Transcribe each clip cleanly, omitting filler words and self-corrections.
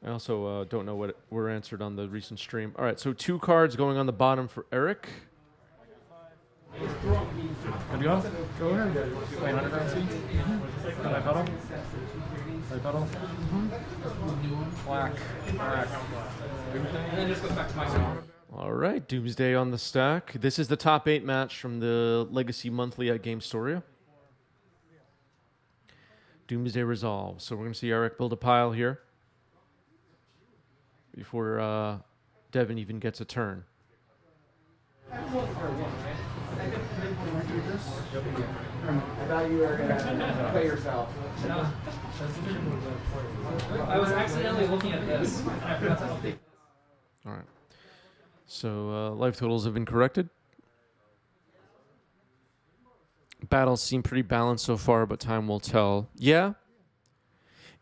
I also don't know what were answered on the recent stream. All right, so 2 cards going on the bottom for Eric. Good to go? Go ahead. Play underground seat. Can I pedal? Can I pedal? Black. Black. And then just goes back to my side. All right, Doomsday on the stack. This is the top 8 match from the Legacy Monthly at Game Storia. Doomsday resolves. So we're going to see Eric build a pile here before Devin even gets a turn. I thought you were going to play yourself. I was accidentally looking at this. I forgot to update. All right. So life totals have been corrected. Battles seem pretty balanced so far, but time will tell. Yeah.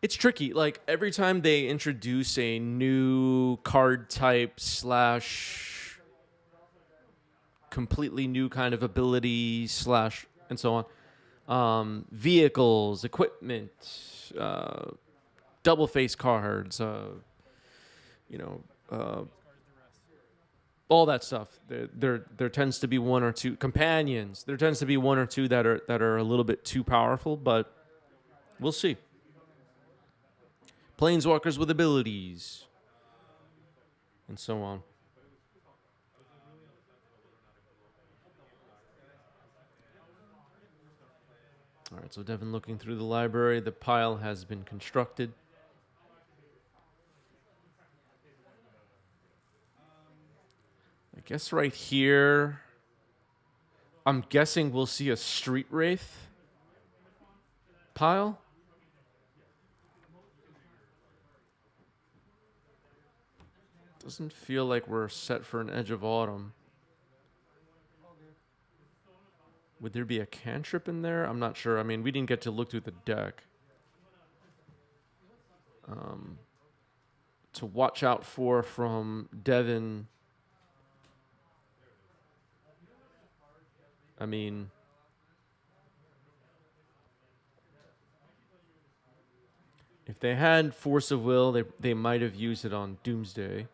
It's tricky. Like, every time they introduce a new card type slash completely new kind of ability slash and so on, vehicles, equipment, double face cards, all that stuff. There tends to be 1 or 2 companions. There tends to be 1 or 2 that are a little bit too powerful, but we'll see. Planeswalkers with abilities, and so on. All right, so Devin looking through the library. The pile has been constructed. I guess right here, I'm guessing we'll see a Street Wraith pile. Doesn't feel like we're set for an Edge of Autumn. Would there be a cantrip in there? I'm not sure. I mean, we didn't get to look through the deck. To watch out for from Devin. I mean, if they had Force of Will, they might have used it on Doomsday.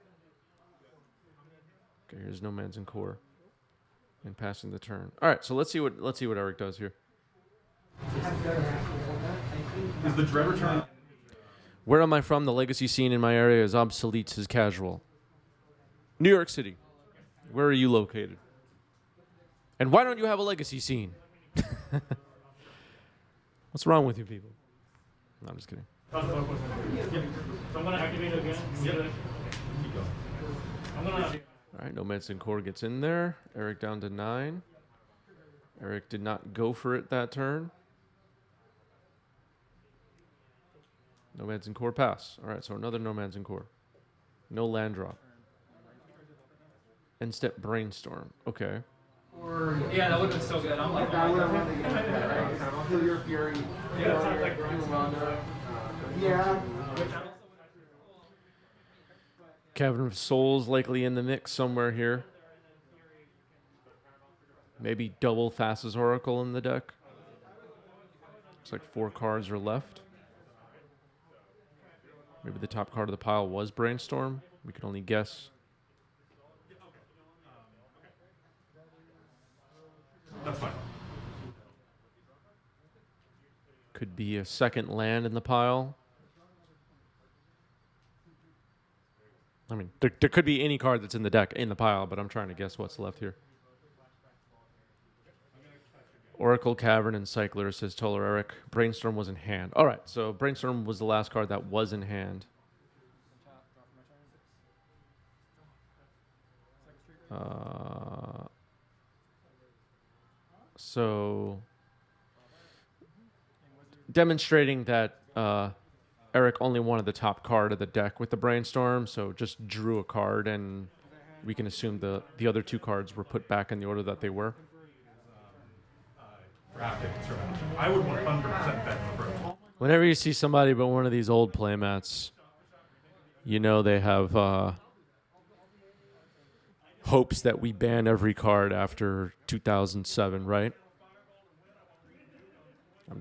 Okay, here's Nomads and Core, and passing the turn. All right, so let's see what Eric does here. Is the Dread return? Where am I from? The legacy scene in my area is obsolete, says Casual. New York City. Where are you located? And why don't you have a legacy scene? What's wrong with you people? No, I'm just kidding. So I'm going to activate it again. I'm going to... All right, Nomads and Core gets in there. Eric down to 9. Eric did not go for it that turn. Nomads and Core pass. All right, so another Nomads and Core. No land drop. End step Brainstorm. Okay. Yeah, that would have been so good. I'm like, Kill your fury. Yeah. Cavern of Souls likely in the mix somewhere here. Maybe double Thassa's Oracle in the deck. Looks like 4 cards are left. Maybe the top card of the pile was Brainstorm. We can only guess. That's fine. Could be a second land in the pile. I mean, there could be any card that's in the deck in the pile, but I'm trying to guess what's left here. Oracle, Cavern, and Cycler, says Toller Eric. Brainstorm was in hand. All right, so Brainstorm was the last card that was in hand. So demonstrating that Eric only wanted the top card of the deck with the Brainstorm, so just drew a card, and we can assume the other 2 cards were put back in the order that they were. I would 100% bet on the Bro. Whenever you see somebody but one of these old playmats, you know they have hopes that we ban every card after 2007, right?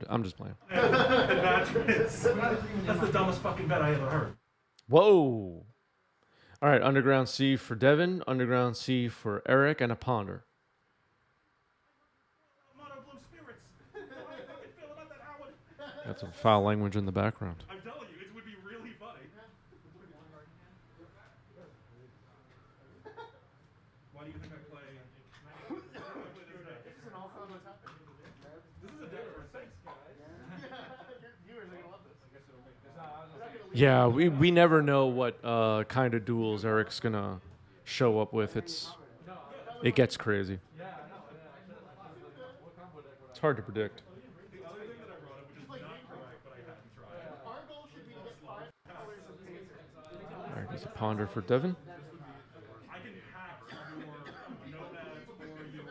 I'm just playing. That's the dumbest fucking bet I ever heard. Whoa. All right, Underground Sea for Devin, Underground Sea for Eric, and a Ponder. Monobloom spirits. How do you fucking feel about that, Howard? That's some foul language in the background. I'm telling you, it would be really funny. Why do you think I play? This is an all-time what's happening. This is a different thing. Your viewers are gonna love this. Yeah, we never know what kind of duels Eric's gonna show up with. It gets crazy. It's hard to predict. The other thing that I brought up, which is not correct, but I hadn't tried. Our goal should be to get 5 colors of paper. All right, there's a Ponder for Devin. I can hack your nomads or your in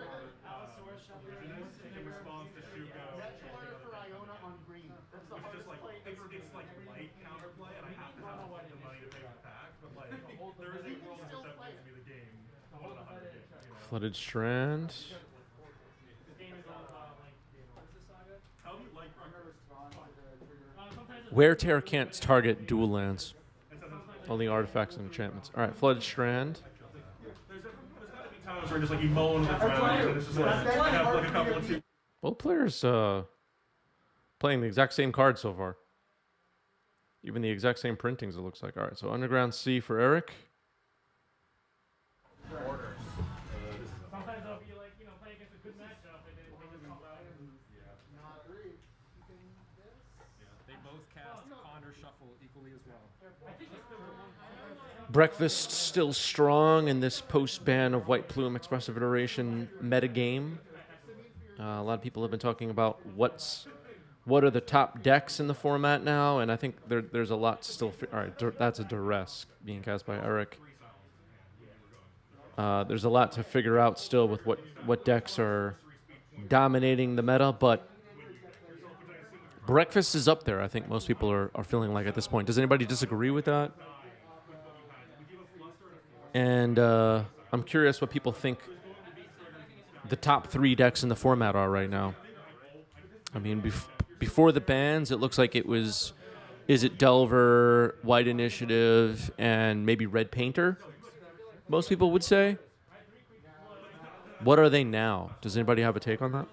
response to Shugo. Red color for Iona on green. That's the hardest Just like play ever. it's like light counterplay, and I have to have the money to pay the tax. But like, there is a world in which that plays me the game 1 in 100 games. You know? Flooded Strand. How do you like Rucker? Wear Tear can't target dual lands. Only artifacts and enchantments. All right, Flooded Strand. There's gotta be times where just like you mow into the ground, and it's just like I have like a couple of two. Both players playing the exact same card so far. Even the exact same printings, it looks like. All right, so Underground Sea for Eric. Sometimes I'll be like, play against a good matchup, and then they just call out. They both cast Ponder Shuffle equally as well. Breakfast still strong in this post-ban of White Plume Expressive Iteration metagame. A lot of people have been talking about what are the top decks in the format now, and I think there's a lot still. All right, that's a duress being cast by Eric. There's a lot to figure out still with what decks are dominating the meta, but Breakfast is up there. I think most people are feeling like at this point. Does anybody disagree with that? And I'm curious what people think the top 3 decks in the format are right now. I mean, before the bans, it looks like it was, is it Delver, White Initiative, and maybe Red Painter? Most people would say. What are they now? Does anybody have a take on that?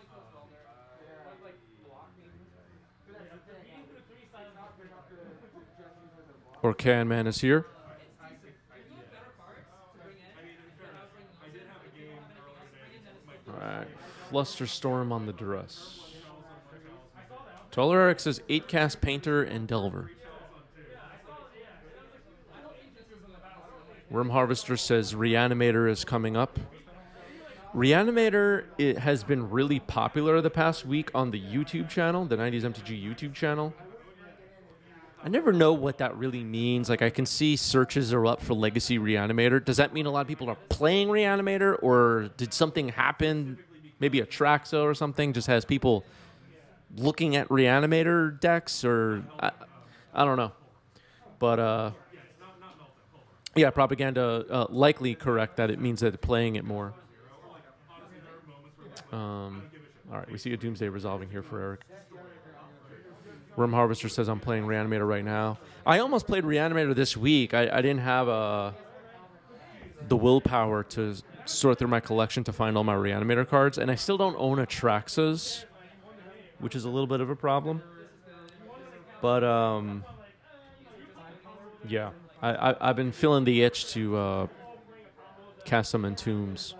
Or Can Man is here. All right, Flusterstorm on the Duress. Taller Eric says 8 cast Painter and Delver. Worm Harvester says Reanimator is coming up. Reanimator, it has been really popular the past week on the YouTube channel, the 90s MTG YouTube channel. I never know what that really means. Like, I can see searches are up for Legacy Reanimator. Does that mean a lot of people are playing Reanimator, or did something happen? Maybe a Traxo or something just has people looking at Reanimator decks, or I don't know. But yeah, propaganda likely correct that it means that they're playing it more. All right, we see a Doomsday resolving here for Eric. Worm Harvester says I'm playing Reanimator right now. I almost played Reanimator this week. I didn't have the willpower to sort through my collection to find all my Reanimator cards, and I still don't own a Traxxas, which is a little bit of a problem. But yeah, I've been feeling the itch to cast some Entombs.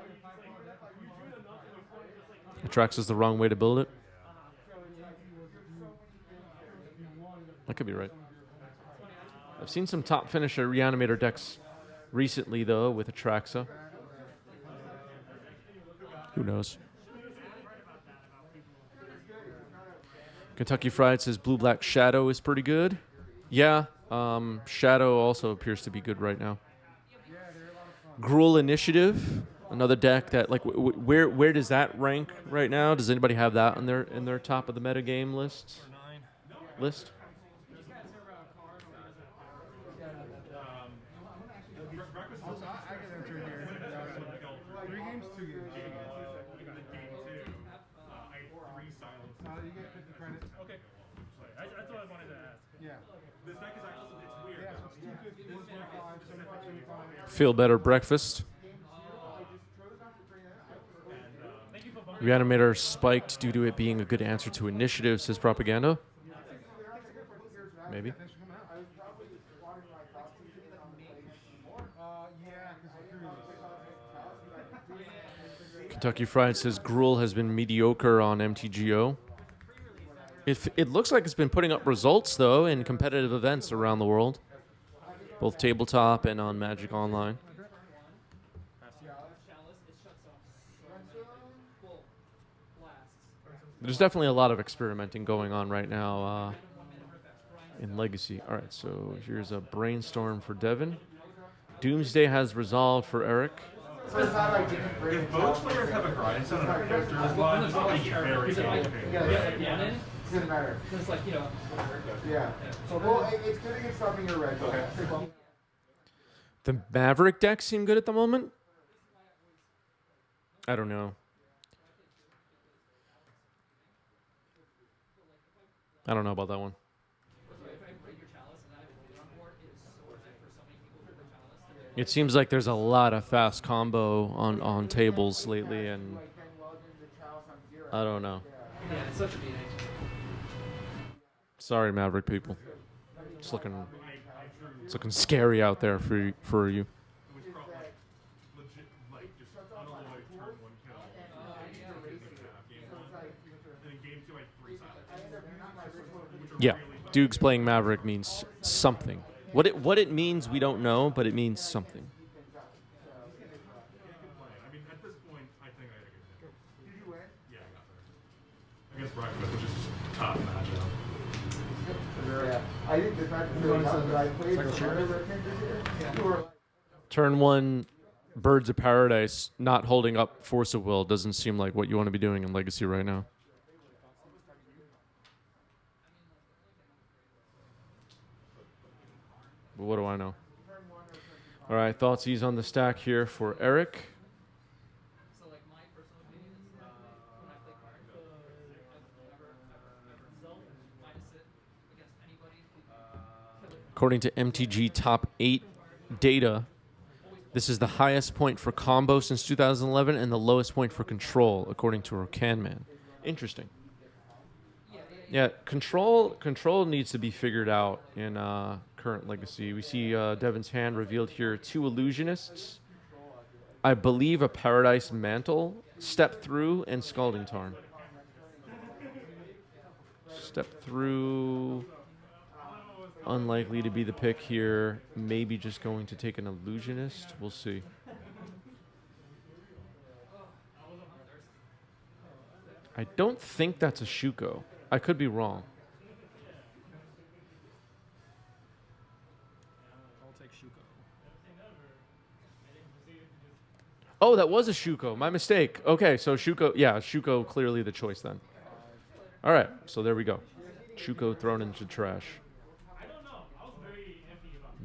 Traxxas is the wrong way to build it. I could be right. I've seen some top finisher Reanimator decks recently, though, with Atraxa. Who knows? Kentucky Fried says Blue-Black Shadow is pretty good. Yeah, Shadow also appears to be good right now. Gruul Initiative, another deck that, like, where does that rank right now? Does anybody have that in their top of the metagame list? List? That's what I wanted to ask. Yeah. This deck is actually, it's weird. Feel better breakfast. Reanimator spiked due to it being a good answer to initiative, says Propaganda. Maybe. Kentucky Fried says Gruel has been mediocre on MTGO. It looks like it's been putting up results, though, in competitive events around the world, both tabletop and on Magic Online. There's definitely a lot of experimenting going on right now in Legacy. All right, so here's a brainstorm for Devin. Doomsday has resolved for Eric. If both players have a grindstone and a character's line, it's not very Yeah. Doesn't matter. It's like, you know. Yeah. So well, it's good to get something you're red. Okay. The Maverick decks seem good at the moment. I don't know. I don't know about that one. It seems like there's a lot of fast combo on tables lately, and I don't know. Yeah, it's such a beating. Sorry, Maverick people. It's looking scary out there for you. It was probably legit, like just unalloyed turn one kill. Game one. And in game two, I had 3 silences. Yeah, Dukes playing Maverick means something. What it means, we don't know, but it means something. I mean, at this point, I think I had a good day. Did you win? Yeah, I got there. Against Breakfast, which is just a tough matchup. Yeah. I think this match is really tough, but I played the other red this year. Turn 1, Birds of Paradise, not holding up Force of Will doesn't seem like what you want to be doing in Legacy right now. But what do I know? All right, Thoughtseize on the stack here for Eric. So, like, my personal opinion is when I play cards, I've never minus it against anybody. According to MTG Top 8 data, this is the highest point for combo since 2011 and the lowest point for control, according to Rocanman. Interesting. Yeah, control needs to be figured out in current Legacy. We see Devin's hand revealed here. 2 Illusionists. I believe a Paradise Mantle, Step Through, and Scalding Tarn. Step Through, unlikely to be the pick here. Maybe just going to take an Illusionist. We'll see. I don't think that's a Shuko. I could be wrong. I'll take Shuko. Oh, that was a Shuko. My mistake. Okay, so Shuko, yeah, Shuko clearly the choice then. All right, so there we go. Shuko thrown into trash.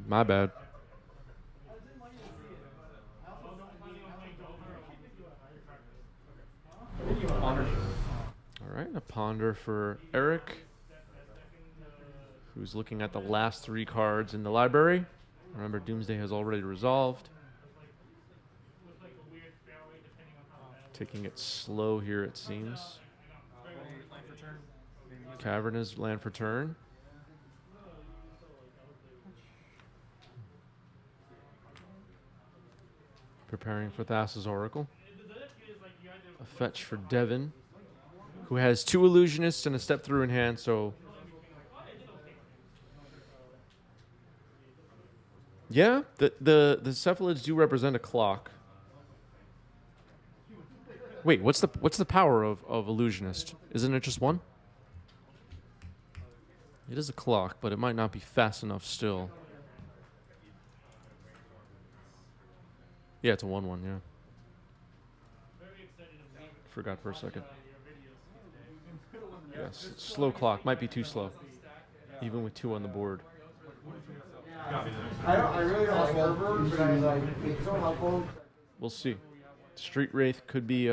My bad. All right, a ponder for Eric, who's looking at the last 3 cards in the library. Remember, Doomsday has already resolved. Taking it slow here, it seems. Cavernous land for turn. Preparing for Thassa's Oracle. A fetch for Devin, who has 2 Illusionists and a Step Through in hand, so... Yeah, the Cephalids do represent a clock. Wait, what's the power of Illusionist? Isn't it just 1? It is a clock, but it might not be fast enough still. Yeah, it's a 1/1, yeah. Forgot for a second. Yes, slow clock. Might be too slow. Even with 2 on the board. I really don't like Herbert, but I was like, it's so helpful. We'll see. Street Wraith could be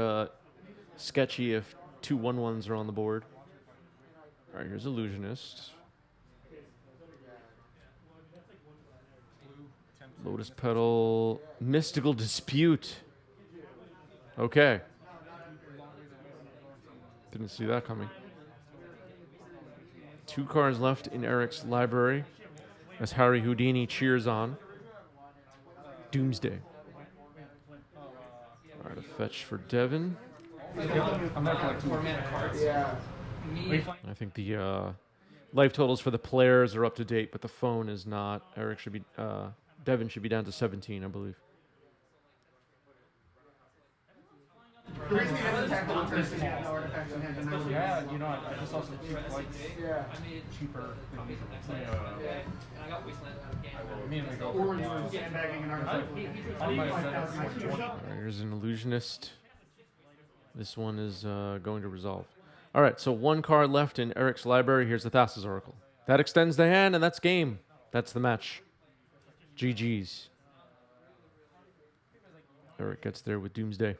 sketchy if 2 1/1s are on the board. All right, here's Illusionist. Lotus Petal, Mystical Dispute. Okay. Didn't see that coming. 2 cards left in Eric's library as Harry Houdini cheers on. Doomsday. All right, a fetch for Devin. I'm there for like 2 minutes. Yeah. I think the life totals for the players are up to date, but the phone is not. Eric should be, Devin should be down to 17, I believe. The reason we haven't tackled in terms of no artifacts in hand and now Yeah, you know, I just saw some cheap flights. Yeah. Cheaper than usual. And I got Wasteland out of game. Immediately go Or for you were sandbagging an artifact. I might have said All right, here's an illusionist. This one is going to resolve. All right, so 1 card left in Eric's library. Here's the Thassa's Oracle. That extends the hand, and that's game. That's the match. GG's. Eric gets there with Doomsday.